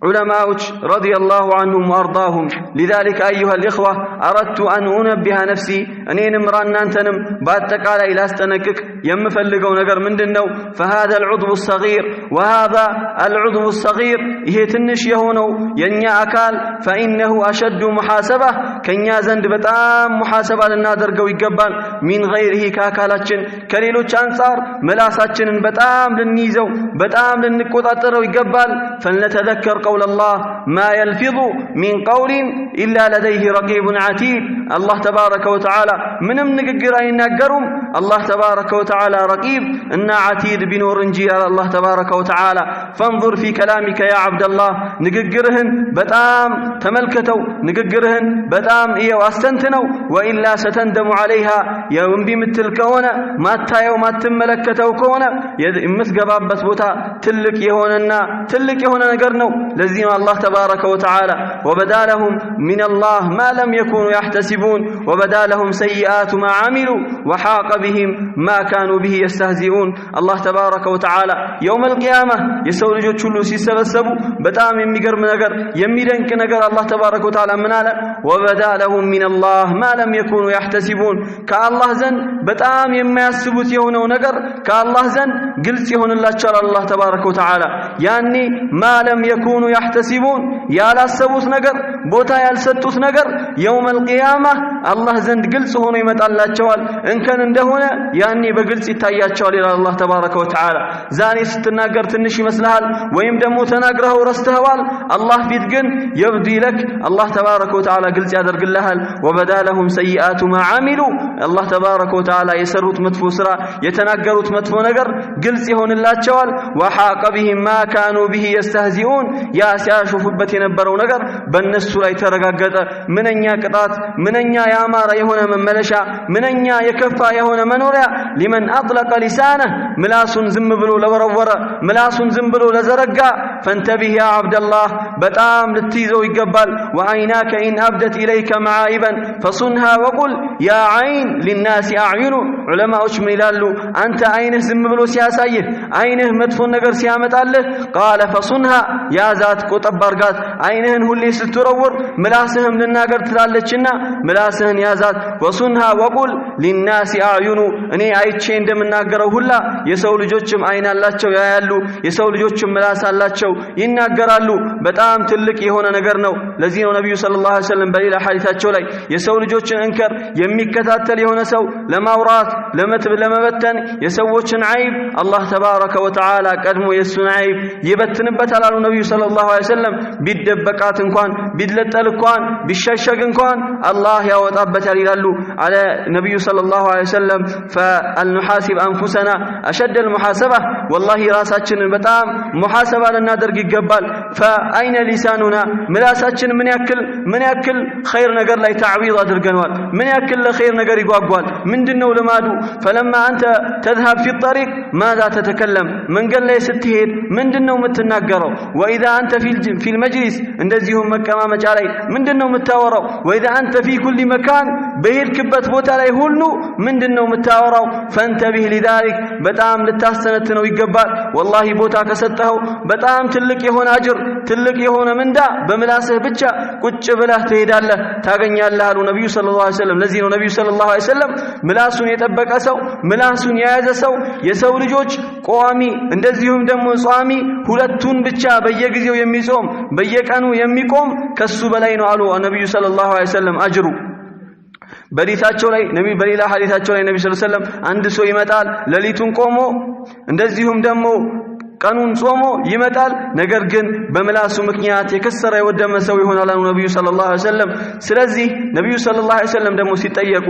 علماء رضي الله عنهم وأرضاهم. لذلك أيها الإخوة أردت أن أنبه نفسي أنين مران أنتنم باتك على إلى استنكك يمفلقون نقر من دنو. فهذا العضو الصغير وهذا العضو الصغير يهتنش يهونو ينيا أكال فإنه أشد محاسبة كنيا زند بتام محاسبة للنادر قوي قبال من غيره كاكالاتشن كليلو چانصار ملاساتشن بتام للنيزو بتام للنكوتاتر ويقبال. فلنتذكر قول الله ما يلفظ من قول إلا لديه رقيب عتيد. الله تبارك وتعالى من نقر ينقرهم الله تبارك وتعالى رقيب إن عتيد بنور انجي الله تبارك وتعالى. فانظر في كلامك يا عبد الله نقرهن بتام تملكتو نقرهن بتام إيه واستنتنو وإلا ستندم عليها يوم بمثل كونه ما تايو ما تملكتو كونه مسقباب بثبوتا تلك يهوننا تلك يهوننا نقرنو لزيم الله تبارك وتعالى. وبدا لهم من الله ما لم يكونوا يحتسبون وبدا لهم سيئات ما عملوا وحاق بهم ما كانوا به يستهزئون. الله تبارك وتعالى يوم القيامة يسول جوتشلو سيسبسبوا بتام يميقرم نقر يميدنك نقر الله تبارك وتعالى منالا. وبدا لهم من الله ما لم يكونوا يحتسبون كالله زن بتام يما يسبت يهونو نقر كالله زن قلت يهون الله شر الله تبارك وتعالى يعني ما لم يكونوا يحتسبون يا لا سبوت نجر بوتا يالسطوت نجر يوم القيامة الله زند قلص هون يمطالاچوال ان كان እንደሆነ ያኔ በግልጽ ይታያቸዋል ይላል الله تبارك وتعالى. ዛሬ ስትናገር ትንሽ ይመስልሃል ወይም ደግሞ ተናግረው ረስተዋል الله ፊት ግን يبدي لك الله تبارك وتعالى ግልጽ ያደርግልሃል. وبدا لهم سيئات ما عملوا الله تبارك وتعالى የሰሩት መጥፎ ስራ የተናገሩት መጥፎ ነገር ግልጽ ይሆንላቸዋል. وحاق بهم ما كانوا به يستهزئون ያ ሲያሾፉበት የነበረው ነገር በእነሱ ላይ ተረጋገጠ። ምንኛ ቅጣት ምንኛ ያማረ የሆነ መመለሻ ምንኛ የከፋ የሆነ መኖሪያ لمن اطلق لسانه ምላሱን ዝም ብሎ ለወረወረ ምላሱን ዝም ብሎ ለዘረጋ. فانتبه يا عبد الله በጣም ልትይዘው ይገባል. وعيناك إن أبدت إليك معائبا فصنها وقل يا عين للناس أعين. ዑለማዎች ምን ይላሉ? አንተ አይንህ ዝም ብሎ ሲያሳይህ አይንህ መጥፎ ነገር ሲያመጣልህ قال فصنها يا ذات ቆጠብ አርጋት አይንህን ሁሌ ስትወረወር ምላስህም ልናገር ትላለችና ምላስህን ያዛት። وصنها وقل للناس أعين እኔ አይቼ እንደምናገረው ሁላ የሰው ልጆችም አይን አላቸው ያያሉ የሰው ልጆችም ምላስ አላቸው ይናገራሉ። በጣም ትልቅ የሆነ ነገር ነው። ለዚህ ነው ነብዩ ሰለላሁ ዐለይሂ ወሰለም በሌላ ሐዲታቸው ላይ የሰው ልጆችን እንከር የሚከታተል የሆነ ሰው ለማውራት ለመበተን የሰዎችን አይብ አላህ ተባረከ ወተዓላ ቀድሞ የሱን አይብ ይበትንበታል አሉ ነብዩ ሰለላሁ ዐለይሂ ወሰለም። ቢደበቃት እንኳን ቢለጠል እንኳን ቢሸሸግ እንኳን አላህ ያወጣበታል ይላሉ አለ ነብዩ ሰለላሁ ዐለይሂ ወሰለም። فالنحاسب انفسنا اشد المحاسبه والله ራሳችንን በጣም ሙሐሰባ ልናደርግ ይገባል። فاين لساننا ምላሳችን ምን ያክል ኸይር ነገር ላይ ተዕዊድ አድርገናል ምን ያክል ለኸይር ነገር ይጓጓል ምንድነው ልማዱ? فلما انت تذهب في الطريق ماذا تتكلم መንገድ ላይ ስትሄድ ምንድነው የምትናገረው? واذا انت في المجلس እንደዚሁም መቀማመጫ ላይ ምንድነው የምታወራው? واذا انت في كل مكان በሄድክበት ቦታ ላይ ሁሉ ምንድነው የምታወራው ፈንተቢህ لذلك በጣም ልታስተነትነው ይገባል والله ቦታ ከሰጠኸው በጣም ትልቅ የሆነ አጅር ትልቅ የሆነ ምንዳ በምላስህ ብቻ ቁጭ ብለህ ትሄዳለህ ታገኛለህ አሉ ነብዩ ሰለላሁ ዐለይሂ ወሰለም ለዚህ ነው ነብዩ ሰለላሁ ዐለይሂ ወሰለም ምላሱን የጠበቀ ሰው ምላሱን የያዘ ሰው የሰው ልጆች ቋሚ እንደዚሁም ደግሞ ጿሚ ሁለቱን ብቻ በየጊዜው የሚጾም በየቀኑ የሚቆም ከሱ በላይ ነው አሉ ነብዩ ሰለላሁ ዐለይሂ ወሰለም አጅሩ በሪታቸው ላይ ነብዩ በሌላ ሐዲታቸው ላይ ነብዩ ሰለላሁ ዐለይሂ ወሰለም አንድ ሰው ይመጣል ሌሊቱን ቆሞ እንደዚሁም ደግሞ ቀኑን ጾሞ ይመጣል ነገር ግን በምላሱ ምክንያት የከሰረ የወደመ ሰው ይሆናል አሉ ነብዩ ሰለላሁ ዐለይሂ ወሰለም ስለዚህ ነብዩ ሰለላሁ ዐለይሂ ወሰለም ደግሞ ሲጠየቁ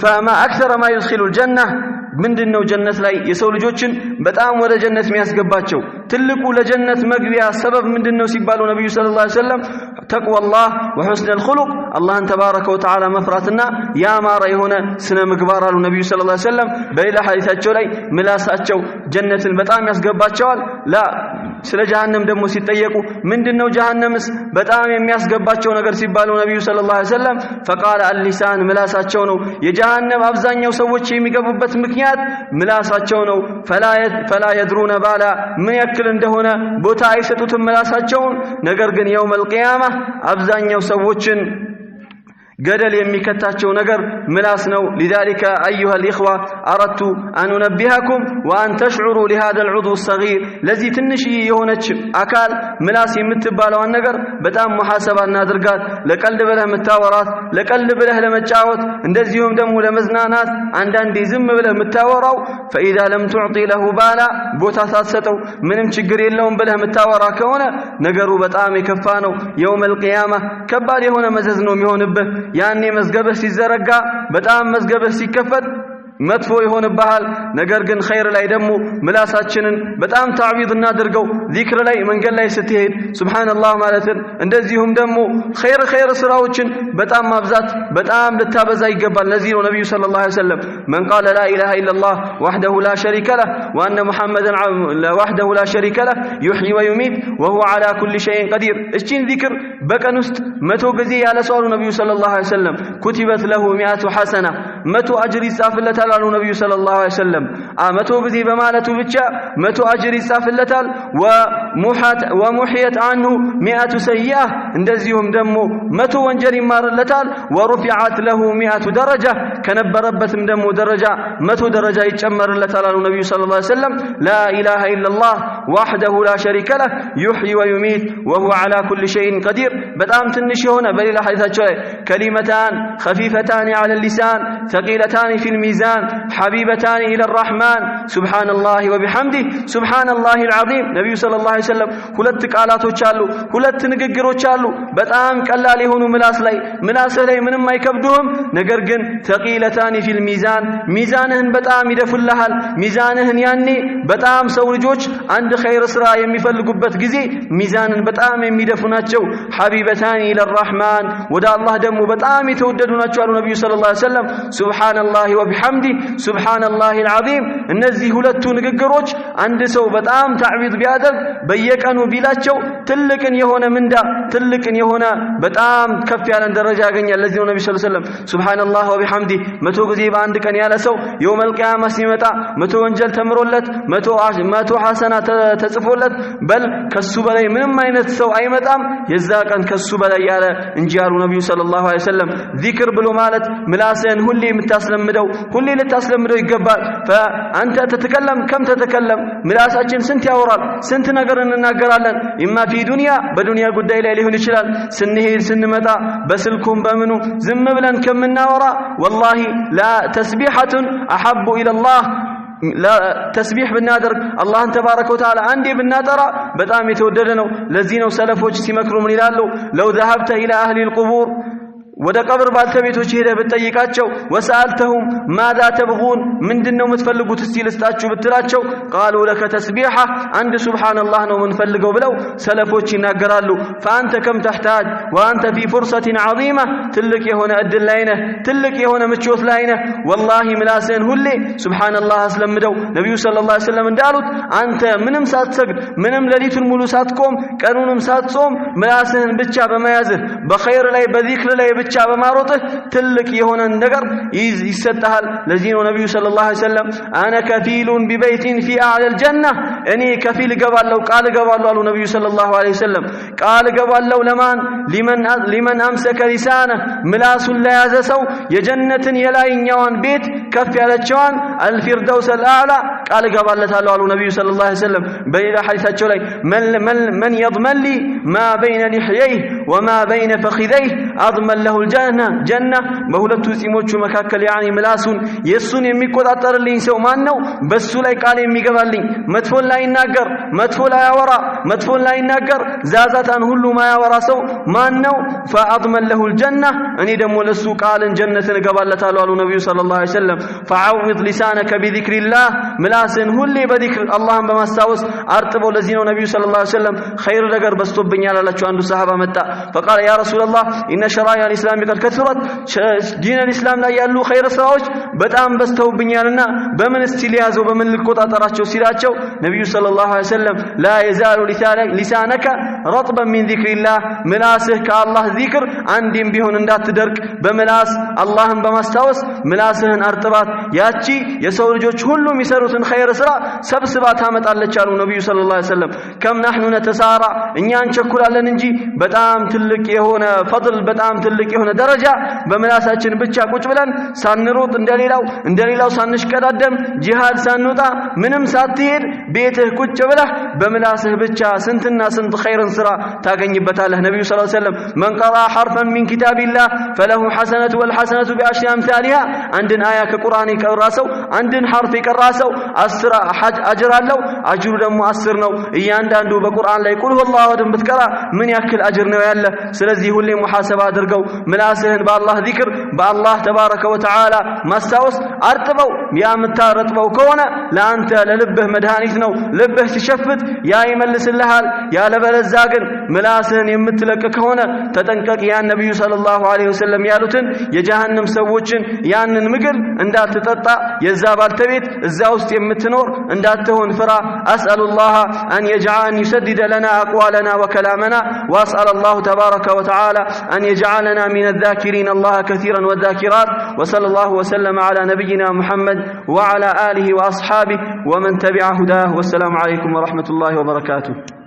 فما اكثر ما يدخل الجنه ምንድነው ጀነት ላይ የሰው ልጆችን በጣም ወደ ጀነት የሚያስገባቸው ትልቁ ለጀነት መግቢያ ሰበብ ምንድነው ሲባሉ ነብዩ ሰለላሁ ዐለይሂ ወሰለም ተቅዋላህ وحسن الخلق አላህን ተባረከ ወተዓላ መፍራትና ያማረ የሆነ ስነ ምግባር አሉ ነብዩ ሰለላሁ ዐለይሂ ወሰለም በሌላ ሐዲታቸው ላይ ምላሳቸው ጀነትን በጣም ያስገባቸዋል ላ ስለ ጀሃነም ደግሞ ሲጠየቁ ምንድነው ጀሃነምስ በጣም የሚያስገባቸው ነገር ሲባሉ ነብዩ ሰለላሁ ዐለይሂ ወሰለም فقال اللسان ምላሳቸው ነው የጀሃነም አብዛኛው ሰዎች የሚገቡበት ምክንያት ምላሳቸው ነው فلا يدرون بالا ምን ያክል እንደሆነ ቦታ አይሰጡትም ምላሳቸውን ነገር ግን የውመል ቂያማ አብዛኛው ሰዎችን ገደል የሚከታቸው ነገር ምላስ ነው لذلك ايها الاخوه اردت ان انبهكم وان تشعروا لهذا العضو الصغير ለዚህ ትንሽ የሆነች አካል ምላስ የምትባለው ነገር በጣም ሙሐሰባ እናድርጋት ለቀልድ ብለህ መታወራት ለቀልድ ብለህ ለመጫወት እንደዚሁም ደግሞ ለመዝናናት አንዳንዴ ዝም ብለህ መታወራው فاذا لم تعطي له بالا ቦታ ሳትሰጠው ምንም ችግር የለውም ብለህ መታወራ ከሆነ ነገሩ በጣም የከፋ ነው የውመል ቂያማ ከባድ የሆነ መዘዝ ነው የሚሆንብህ ያኔ መዝገብህ ሲዘረጋ በጣም መዝገብህ ሲከፈት መጥፎ ይሆንብሃል ነገር ግን ኸይር ላይ ደግሞ ምላሳችንን በጣም ተዕዊድ እናድርገው ዚክር ላይ መንገድ ላይ ስትሄድ ሱብሃንአላህ ማለትን እንደዚሁም ደግሞ ኸይር ስራዎችን በጣም ማብዛት በጣም ልታበዛ ይገባል ለዚህ ነው ነብዩ ሰለላሁ ዐለይሂ ወሰለም من قال لا اله الا الله وحده لا شريك له وان محمدا وحده لا شريك له يحيي ويميت وهو على كل شيء قدير እቺን ዚክር በቀን ውስጥ 100 ጊዜ ያለ ሰው ነብዩ ሰለላሁ ዐለይሂ ወሰለም كتبت له 100 حسنه 100 አጅር ይጻፍለታል አሉ ነብዩ ሰለላሁ ዐለይሂ ወሰለም 100 ጊዜ በማለቱ ብቻ 100 አጅር ይጻፍለታል ومحيت عنه 100 سيئه እንደዚሁም ደግሞ 100 ወንጀል ይማርለታል ورفعت له 100 درجه ከነበረበትም ደግሞ ደረጃ 100 ደረጃ ይጨመርለታል አሉ ነብዩ ሰለላሁ ዐለይሂ ወሰለም لا اله الا الله وحده لا شريك له يحيي ويميت وهو على كل شيء قدير በጣም ትንሽ የሆነ በሌላ ሐዲታቸው ላይ كلمتان خفيفتان على اللسان ثقيلتان في الميزان حبيبتان إلى الرحمن سبحان الله وبحمده سبحان الله العظيم نبي صلى الله عليه وسلم ሁለት ቃላቶች አሉ ሁለት ንግግሮች አሉ በጣም ቀላል የሆኑ ምላስ ላይ ምንም አይከብዱም ነገር ግን ثقيلتان في الميزان ሚዛንህን በጣም ይደፉልሃል ሚዛንህን ያኔ በጣም ሰው ልጆች አንድ ኸይር ስራ የሚፈልጉበት ጊዜ ሚዛንን በጣም የሚደፉ ናቸው حبيبتان إلى الرحمن ወደ አላህ ደግሞ በጣም የተወደዱ ናቸው አሉ ነብዩ ሰለላሁ ዐለይሂ ወሰለም سبحان الله وبحمده سبحان الله العظيم እነዚህ ሁለቱ ንግግሮች አንድ ሰው በጣም ተዕዊድ ቢያደርግ በየቀኑ ቢላቸው ትልቅን የሆነ ምንዳ ትልቅን የሆነ በጣም ከፍ ያለ ደረጃ ያገኛል ለዚህ ነው ነብዩ ሰለላሁ ዐለይሂ ወሰለም سبحان الله وبحمده 100 ጊዜ በአንድ ቀን ያለ ሰው የውመል ቂያማ ሲመጣ 100 ወንጀል ተምሮለት 100 ሐሰና ተጽፎለት በል ከሱ በላይ ምንም አይነት ሰው አይመጣም የዛ ቀን ከሱ በላይ ያለ እንጂ ያሉ ነብዩ ሰለላሁ ዐለይሂ ወሰለም ዚክር ብሎ ማለት ምላስን ሁሌ የምታስለምደው ሁሌ ልታስለምደው ይገባል فانت تتكلم كم تتكلم ምላሳችን ስንት ያወራል ስንት ነገር እንናገራለን ኢማ في ዱንያ በዱንያ ጉዳይ ላይ ሊሆን ይችላል ስንሄድ ስንመጣ በስልኩም በምኑ ዝም ብለን ከምናወራ والله لا تسبيحه احب الى الله لا تسبيح بالنادر الله تبارك وتعالى عندي بالنادرة በጣም የተወደደ ነው ለዚህ ነው ሰለፎች ሲመክሩ ምን ይላሉ لو ذهبت الى اهل القبور ወደ ቀብር ባልተቤቶች ሄደህ ብትጠይቃቸው ወሰአልተሁም ማذا تبغون ምንድነው የምትፈልጉት እስቲ ልስጣችሁ ብትላቸው قالوا لك تسبيحه አንድ ሱብሃንአላህ ነው የምንፈልገው ብለው ሰለፎች ይናገራሉ فانت كم تحتاج وانت في فرصه عظيمه ትልቅ የሆነ እድል ላይ ነህ ትልቅ የሆነ ምቾት ላይ ነህ والله ምላስህን ሁሌ ሱብሃንአላህ አስለምደው ነብዩ ሰለላሁ ዐለይሂ ወሰለም እንዳሉት አንተ ምንም ሳትሰግድ ምንም ሌሊቱን ሙሉ ሳትቆም ቀኑንም ሳትጾም ምላስህን ብቻ በመያዝህ በኸይር ላይ በዚክር ላይ ብቻ በማሮጥህ ትልቅ የሆነ ነገር ይሰጣል ለዚህ ነው ነብዩ ሰለላሁ ዐለይሂ ወሰለም አነ ከፊሉን ቢበይቲን ፊ አዕላ الجنة እኔ ከፊል ገባለሁ ቃል ገባለሁ አሉ ነብዩ ሰለላሁ ዐለይሂ ወሰለም ቃል ገባለሁ ለማን ሊመን አምሰከ ሊሳነ ምላሱን ለያዘ ሰው የጀነትን የላይኛዋን ቤት ከፍ ያለችዋን አልፊርደውስ አልአዕላ ቃል ገባለታለሁ አሉ ነብዩ ሰለላሁ ዐለይሂ ወሰለም በሌላ ሐዲሳቸው ላይ من يضمن لي ما بين لحييه وما بين فخذيه اضمن له الجنه በሁለቱ ጺሞቹ መካከል ያኒ ምላሱን የሱን የሚቆጣጠርልኝ ሰው ማን ነው በሱ ላይ ቃል የሚገባልኝ መጥፎን ላይ ይናገር መጥፎ ላይ ያወራ መጥፎን ላይ ይናገር ዛዛታን ሁሉ ማያወራ ሰው ማን ነው فاضمن له الجنه እኔ ደግሞ ለሱ ቃልን ጀነትን ገባለታለሁ አሉ ነብዩ ሰለላሁ ዐለይሂ ወሰለም فعوض لسانك بذكر الله ምላስን ሁሌ በذكر አላህን በማስታወስ አርጥበው ለዚህ ነው ነብዩ ሰለላሁ ዐለይሂ ወሰለም خير ነገር በስቶብኛል አላቸው አንዱ ሰሃባ መጣ فقال يا رسول الله ان شرائع الاسلام قد كثرت ዲን الاسلام ላይ ያሉ خير ስራዎች በጣም በስተውብኛልና በምን እስቲ ሊያዘው በምን ልቆጣጠራቸው ሲላቸው ነብዩ ሰለላሁ ዐለይሂ ወሰለም لا يزال لسانك رطبا من ذكر الله ምላስህ ከአላህ ዚክር አንድም ቢሆን እንዳትደርቅ በምላስ አላህን በማስታወስ ምላስህን አርጥባት ያቺ የሰው ልጆች ሁሉ የሚሰሩትን خير ስራ ሰብስባ ታመጣለች አሉ ነብዩ ሰለላሁ ዐለይሂ ወሰለም كم نحن نتسارع እኛ እንቸኩላለን እንጂ በጣም ትልቅ የሆነ ፈضል በጣም ትልቅ የሆነ ደረጃ በምላሳችን ብቻ ቁጭ ብለን ሳንሮጥ እንደሌላው ሳንሽቀዳደም ጂሃድ ሳንወጣ ምንም ሳትሄድ ቤትህ ቁጭ ብለህ በምላስህ ብቻ ስንትና ስንት خيርን ስራ ታገኝበታለህ ነብዩ ሰለላሁ ዐለይሂ ወሰለም من قرأ حرفا من كتاب الله فله حسنة والحسنة بعشر أمثالها عندن آية كقرآن يقرأسو عندن حرف يقرأسو 10 أجر አለው አጅሩ ደግሞ 10 ነው እያንዳንዱ በቁርአን ላይ ቁል ሁላሁ አሐድ ብትቀራ ምን ያክል አጅር ነው ያለ ስለዚህ ሁሌ ሙሐሰባ አድርገው ምላስህን በአላህ ዚክር በአላህ ተባረከ ወተዓላ ማስታወስ አርጥበው ያምታረጥበው ከሆነ ለአንተ ለልብህ መድኃኒት ነው ልብህ ሲሸፍት ያ ይመልስልሃል ያለበለዛ ግን ምላስህን የምትለቅ ከሆነ ተጠንቀቅ ያ ነብዩ ሰለላሁ ዐለይሂ ወሰለም ያሉትን የጀሃነም ሰዎችን ያንን ምግብ እንዳትጠጣ የዛ ባልተቤት እዛ ውስጥ የምትኖር እንዳትሆን ፍራ أسأل الله أن يسدد لنا أقوالنا وكلامنا وأسأل الله تبارك وتعالى أن يجعلنا من الذاكرين الله كثيرا والذاكرات وصلى الله وسلم على نبينا محمد وعلى آله وأصحابه ومن تبع هداه والسلام عليكم ورحمة الله وبركاته